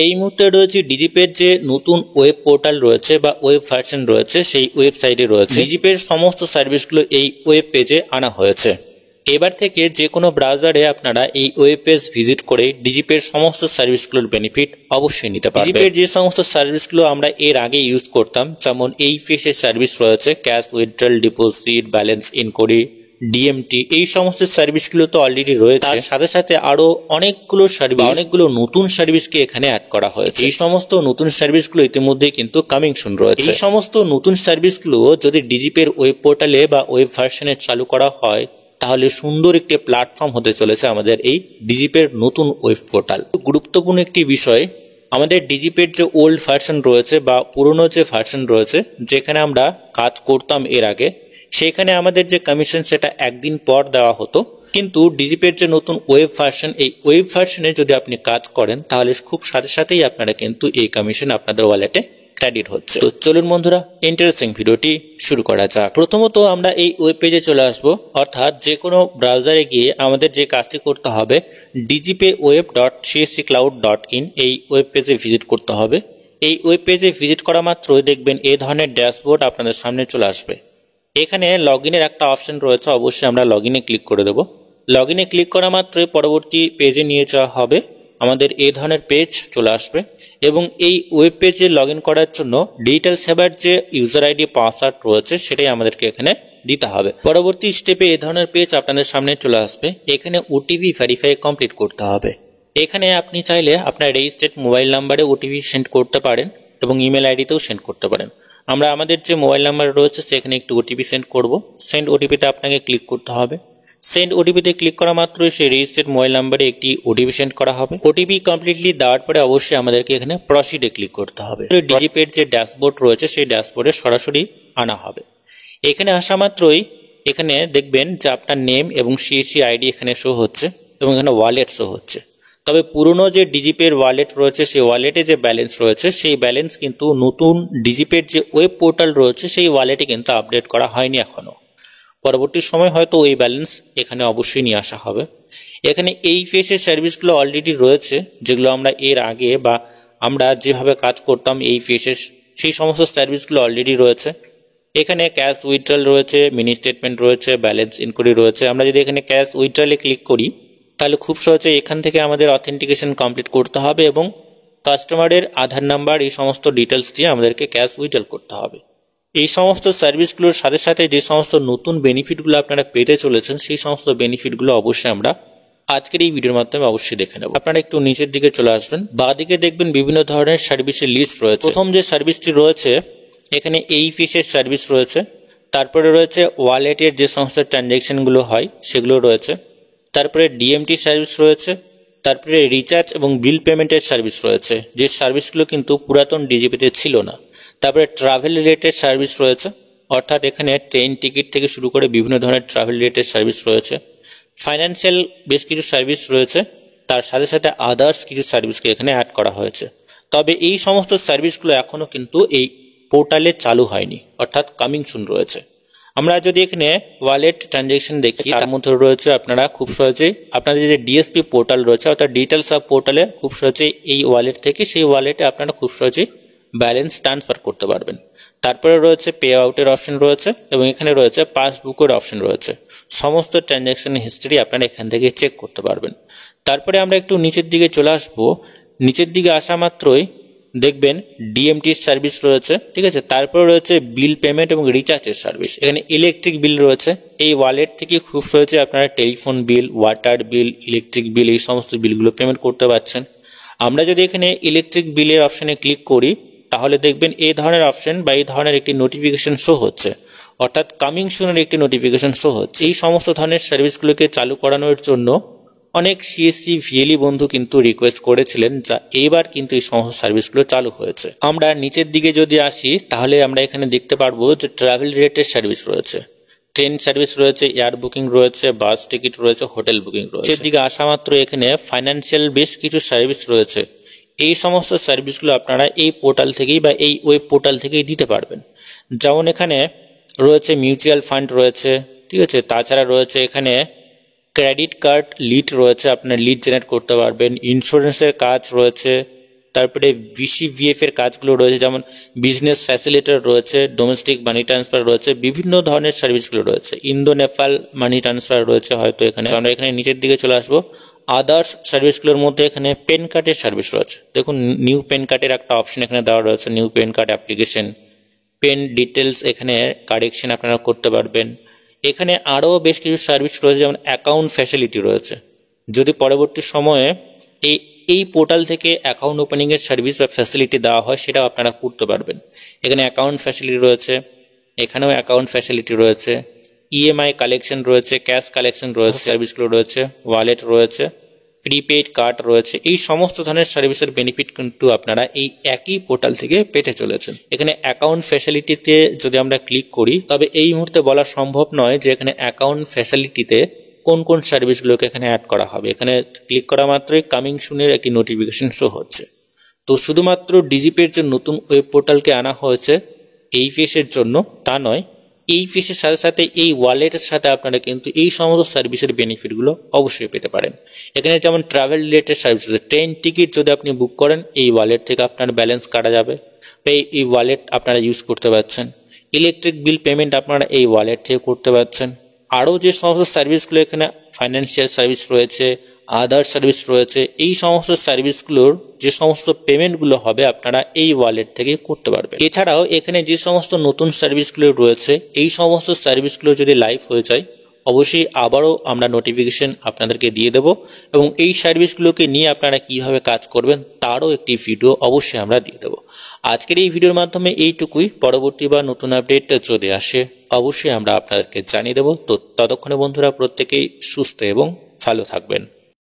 এই মুহূর্তে রয়েছে ডিজিপের যে নতুন ওয়েব পোর্টাল রয়েছে বা ওয়েব ভার্সন রয়েছে সেই ওয়েবসাইটে রয়েছে ডিজিপের সমস্ত সার্ভিসগুলো এই ওয়েব পেজে আনা হয়েছে। এবার থেকে যে কোনো ব্রাউজারে আপনারা এই ওয়েব পেজ ভিজিট করে ডিজিপের সমস্ত সার্ভিসগুলোর বেনিফিট অবশ্যই নিতে পারবেন। ডিজিপের যে সমস্ত সার্ভিসগুলো আমরা এর আগে ইউজ করতাম, যেমন এই ফেসের সার্ভিস রয়েছে, cash withdrawal, deposit, balance inquiry, DMT, এই সমস্ত সার্ভিসগুলো তো অলরেডি রয়েছে। তার সাথে সাথে আরো অনেকগুলো সার্ভিস, অনেকগুলো নতুন সার্ভিসকে এখানে অ্যাড করা হয়েছে। এই সমস্ত নতুন সার্ভিসগুলো ইতিমধ্যে কিন্তু কামিং সুন রয়েছে। এই সমস্ত নতুন সার্ভিসগুলো যদি ডিজিপের ওয়েব পোর্টালে বা ওয়েব ভার্সনে চালু করা হয় তাহলে সুন্দর একটি প্ল্যাটফর্ম হতে চলেছে আমাদের এই ডিজিপের নতুন ওয়েব পোর্টাল। গুরুত্বপূর্ণ একটি বিষয়, আমাদের ডিজিপের যে ওল্ড ভার্সন রয়েছে বা পুরনো যে ভার্সন রয়েছে যেখানে আমরা কাজ করতাম এর আগে, সেখানে আমাদের যে কমিশন সেটা একদিন পর দেওয়া হতো, কিন্তু ডিজিপের যে নতুন ওয়েব ভার্সন, এই ওয়েব ভার্সনে যদি আপনি কাজ করেন তাহলে খুব সাথে সাথেই আপনারা কিন্তু এই কমিশন আপনাদের ওয়ালেটে ক্রেডিট হচ্ছে। তো চলুন বন্ধুরা, ইন্টারেস্টিং ভিডিওটি শুরু করা যাক। প্রথমত আমরা এই ওয়েব পেজে চলে আসব, অর্থাৎ যে কোনো ব্রাউজারে গিয়ে আমাদের যে কাজটি করতে হবে dgpayweb.csccloud.in এই ওয়েব পেজে ভিজিট করতে হবে। এই ওয়েব পেজে ভিজিট করা মাত্রই দেখবেন এই ধরনের ড্যাশবোর্ড আপনাদের সামনে চলে আসবে। এখানে লগইনের একটা অপশন রয়েছে, অবশ্যই আমরা লগইনে ক্লিক করে দেব। লগইনে ক্লিক করা মাত্রই পরবর্তী পেজে নিয়ে যাওয়া হবে, আমাদের এই ধরনের পেজ চলে আসবে এবং এই ওয়েব পেজে লগ ইন করার জন্য ডিজিটাল সেবার যে ইউজার আইডি পাসওয়ার্ড রয়েছে সেটাই আমাদেরকে এখানে দিতে হবে। পরবর্তী স্টেপে এই ধরনের পেজ আপনাদের সামনে চলে আসবে। এখানে ওটিপি ভেরিফাই কমপ্লিট করতে হবে। এখানে আপনি চাইলে আপনার রেজিস্টার্ড মোবাইল নাম্বারে ওটিপি সেন্ড করতে পারেন এবং ইমেল আইডিতেও সেন্ড করতে পারেন। আমরা আমাদের যে মোবাইল নাম্বার রয়েছে সেখানে একটু ওটিপি সেন্ড করব। সেন্ড ওটিপিতে আপনাকে ক্লিক করতে হবে। সেন্ড ওটিপিতে ক্লিক করা মাত্রই সেই রেজিস্টার্ড মোবাইল নাম্বারে একটি ওটিপি সেন্ড করা হবে। ওটিপি কমপ্লিটলি দেওয়ার পরে অবশ্যই আমাদেরকে এখানে প্রসিডে ক্লিক করতে হবে। ডিজিপের যে ড্যাশবোর্ড রয়েছে সেই ড্যাশবোর্ডে সরাসরি আনা হবে। এখানে আসা মাত্রই এখানে দেখবেন যে আপনার নেম এবং সিএসসি আইডি এখানে শো হচ্ছে এবং এখানে ওয়ালেট শো হচ্ছে। তবে পুরনো যে ডিজিপের ওয়ালেট রয়েছে সেই ওয়ালেটে যে ব্যালেন্স রয়েছে সেই ব্যালেন্স কিন্তু নতুন ডিজিপের যে ওয়েব পোর্টাল রয়েছে সেই ওয়ালেটে কিন্তু আপডেট করা হয়নি এখনো। পরবর্তী সময় হয়তো ওই ব্যালেন্স এখানে অবশ্যই নিয়ে আসা হবে। এখানে এই ফেসের সার্ভিসগুলো অলরেডি রয়েছে, যেগুলো আমরা এর আগে বা আমরা যেভাবে কাজ করতাম এই ফেসের সেই সমস্ত সার্ভিসগুলো অলরেডি রয়েছে। এখানে ক্যাশ উইথড্রল রয়েছে, মিনি স্টেটমেন্ট রয়েছে, ব্যালেন্স ইনকোয়ারি রয়েছে। আমরা যদি এখানে ক্যাশ উইথড্রলে ক্লিক করি তাহলে খুব সহজে এখান থেকে আমাদের অথেন্টিকেশন কমপ্লিট করতে হবে এবং কাস্টমারের আধার নাম্বার এই সমস্ত ডিটেলস দিয়ে আমাদেরকে ক্যাশ উইথড্রল করতে হবে। এই সমস্ত সার্ভিসগুলোর সাথে সাথে যে সমস্ত নতুন বেনিফিটগুলো আপনারা পেতে চলেছেন সেই সমস্ত বেনিফিটগুলো অবশ্যই আমরা আজকের এই ভিডিওর মাধ্যমে অবশ্যই দেখে নেব। আপনারা একটু নিচের দিকে চলে আসবেন, বাঁদিকে দেখবেন বিভিন্ন ধরনের সার্ভিসের লিস্ট রয়েছে। প্রথম যে সার্ভিসটি রয়েছে এখানে এই ফিসের সার্ভিস রয়েছে, তারপরে রয়েছে ওয়ালেটের যে সমস্ত ট্রানজ্যাকশনগুলো হয় সেগুলো রয়েছে, তারপরে ডিএমটি সার্ভিস রয়েছে, তারপরে রিচার্জ এবং বিল পেমেন্টের সার্ভিস রয়েছে, যে সার্ভিসগুলো কিন্তু পুরাতন ডিজিপিতে ছিল না। তারপরে ট্রাভেল রিলেটেড সার্ভিস রয়েছে, অর্থাৎ এখানে ট্রেন টিকিট থেকে শুরু করে বিভিন্ন ধরনের ট্রাভেল রিলেটেড সার্ভিস রয়েছে। ফাইন্যান্সিয়াল বেশ কিছু সার্ভিস রয়েছে, তার সাথে সাথে আদার্স কিছু সার্ভিসকে এখানে অ্যাড করা হয়েছে। তবে এই সমস্ত সার্ভিসগুলো এখনো কিন্তু এই পোর্টালে চালু হয়নি, অর্থাৎ কামিং সুন রয়েছে। আমরা যদি এখানে ওয়ালেট ট্রানজ্যাকশন দেখি তার মধ্যে রয়েছে আপনারা খুব সহজেই আপনাদের যে ডিএসপি পোর্টাল রয়েছে অর্থাৎ ডিজিটাল সাব পোর্টালে খুব সহজেই এই ওয়ালেট থেকে সেই ওয়ালেটে আপনারা খুব সহজেই ব্যালেন্স ট্রান্সফার করতে পারবেন। তারপরে রয়েছে পে আউটের অপশন রয়েছে এবং এখানে রয়েছে পাসবুকের অপশন রয়েছে। সমস্ত ট্রানজ্যাকশন হিস্ট্রি আপনারা এখান থেকে চেক করতে পারবেন। তারপরে আমরা একটু নিচের দিকে চলে আসবো। নিচের দিকে আসা মাত্রই দেখবেন ডিএমটির সার্ভিস রয়েছে, ঠিক আছে। তারপরে রয়েছে বিল পেমেন্ট এবং রিচার্জের সার্ভিস। এখানে ইলেকট্রিক বিল রয়েছে, এই ওয়ালেট থেকে খুব সহজে আপনারা টেলিফোন বিল, ওয়াটার বিল, ইলেকট্রিক বিল এই সমস্ত বিলগুলো পেমেন্ট করতে পারছেন। আমরা যদি এখানে ইলেকট্রিক বিলের অপশনে ক্লিক করি তাহলে দেখবেন এই ধরনের অপশন বা এই ধরনের একটি নোটিফিকেশন শো হচ্ছে, অর্থাৎ কামিং সুনের একটি নোটিফিকেশন শো হচ্ছে। এই সমস্ত ধরনের সার্ভিসগুলোকে চালু করানোর জন্য অনেক সিএসসি ভিএলই বন্ধু কিন্তু রিকোয়েস্ট করেছিলেন, যা এইবার কিন্তু এই সমস্ত সার্ভিসগুলো চালু হয়েছে। আমরা নিচের দিকে যদি আসি তাহলে আমরা এখানে দেখতে পারবো যে ট্রাভেল রিলেটেড সার্ভিস রয়েছে, ট্রেন সার্ভিস রয়েছে, এয়ার বুকিং রয়েছে, বাস টিকিট রয়েছে, হোটেল বুকিং রয়েছে। নিচের দিকে আসা মাত্র এখানে ফাইন্যান্সিয়াল বেশ কিছু সার্ভিস রয়েছে। এই সমস্ত সার্ভিসগুলো আপনারা এই পোর্টাল থেকেই বা এই ওয়েব পোর্টাল থেকেই দিতে পারবেন। যেমন এখানে রয়েছে মিউচুয়াল ফান্ড রয়েছে, ঠিক আছে। তাছাড়া রয়েছে এখানে ক্রেডিট কার্ড লিড রয়েছে, আপনার লিড জেনারেট করতে পারবেন। ইন্স্যুরেন্সের কাজ রয়েছে, তারপরে বিসিভিএফ এর কাজগুলো রয়েছে, যেমন বিজনেস ফ্যাসিলিটেটর রয়েছে, ডোমেস্টিক মানি ট্রান্সফার রয়েছে, বিভিন্ন ধরনের সার্ভিসগুলো রয়েছে, ইন্দো নেপাল মানি ট্রান্সফার রয়েছে হয়তো এখানে। আমরা এখানে নিচের দিকে চলে আসবো। আদার্স সার্ভিসগুলোর মধ্যে এখানে পেন কার্ডের সার্ভিস রয়েছে। দেখুন নিউ পেন কার্ডের একটা অপশন এখানে দেওয়া রয়েছে, new PAN card application, PAN details এখানে কারেকশন আপনারা করতে পারবেন। এখানে আরও বেশ কিছু সার্ভিস রয়েছে, যেমন অ্যাকাউন্ট ফ্যাসিলিটি রয়েছে। যদি পরবর্তী সময়ে এই পোর্টাল থেকে অ্যাকাউন্ট ওপেনিংয়ের সার্ভিস বা ফ্যাসিলিটি দেওয়া হয়, সেটাও আপনারা করতে পারবেন। এখানে অ্যাকাউন্ট ফ্যাসিলিটি রয়েছে, এখানেও অ্যাকাউন্ট ফ্যাসিলিটি রয়েছে, ইএমআই কালেকশন রয়েছে, ক্যাশ কালেকশন রয়েছে, সার্ভিসগুলো রয়েছে, ওয়ালেট রয়েছে, প্রিপেইড কার্ড রয়েছে। এই সমস্ত ধরনের সার্ভিসের বেনিফিট কিন্তু আপনারা এই একই পোর্টাল থেকে পেতে চলেছেন। এখানে অ্যাকাউন্ট ফ্যাসিলিটিতে যদি আমরা ক্লিক করি, তবে এই মুহূর্তে বলা সম্ভব নয় যে এখানে অ্যাকাউন্ট ফ্যাসিলিটিতে কোন কোন সার্ভিসগুলোকে এখানে অ্যাড করা হবে। এখানে ক্লিক করা মাত্রই কামিং সুনের একটি নোটিফিকেশন শো হচ্ছে। তো শুধুমাত্র ডিজিপের যে নতুন ওয়েব পোর্টালকে আনা হয়েছে এই ফেসের জন্য তা নয়, এই ফেসের সাথে সাথে এই ওয়ালেটের সাথে আপনারা কিন্তু এই সমস্ত সার্ভিসের বেনিফিটগুলো অবশ্যই পেতে পারেন। এখানে যেমন ট্রাভেল রিলেটেড সার্ভিস আছে, ট্রেন টিকিট যদি আপনি বুক করেন এই ওয়ালেট থেকে আপনার ব্যালেন্স কাটা যাবে, এই ওয়ালেট আপনারা ইউজ করতে পারছেন। ইলেকট্রিক বিল পেমেন্ট আপনারা এই ওয়ালেট থেকে করতে পারছেন। আরও যে সমস্ত সার্ভিসগুলো এখানে ফাইন্যান্সিয়াল সার্ভিস রয়েছে, আদার সার্ভিস রয়েছে, এই সমস্ত সার্ভিসগুলোর যে সমস্ত পেমেন্টগুলো হবে আপনারা এই ওয়ালেট থেকে করতে পারবেন। এছাড়াও এখানে যে সমস্ত নতুন সার্ভিসগুলো রয়েছে এই সমস্ত সার্ভিসগুলো যদি লাইভ হয়ে যায় অবশ্যই আবারও আমরা নোটিফিকেশন আপনাদেরকে দিয়ে দেব, এবং এই সার্ভিসগুলোকে নিয়ে আপনারা কিভাবে কাজ করবেন তারও একটি ভিডিও অবশ্যই আমরা দিয়ে দেব। আজকের এই ভিডিওর মাধ্যমে এইটুকুই। পরবর্তী বা নতুন আপডেট যদি আসে অবশ্যই আমরা আপনাদেরকে জানিয়ে দেব। তো ততক্ষণে বন্ধুরা প্রত্যেকেই সুস্থ এবং ভালো থাকবেন।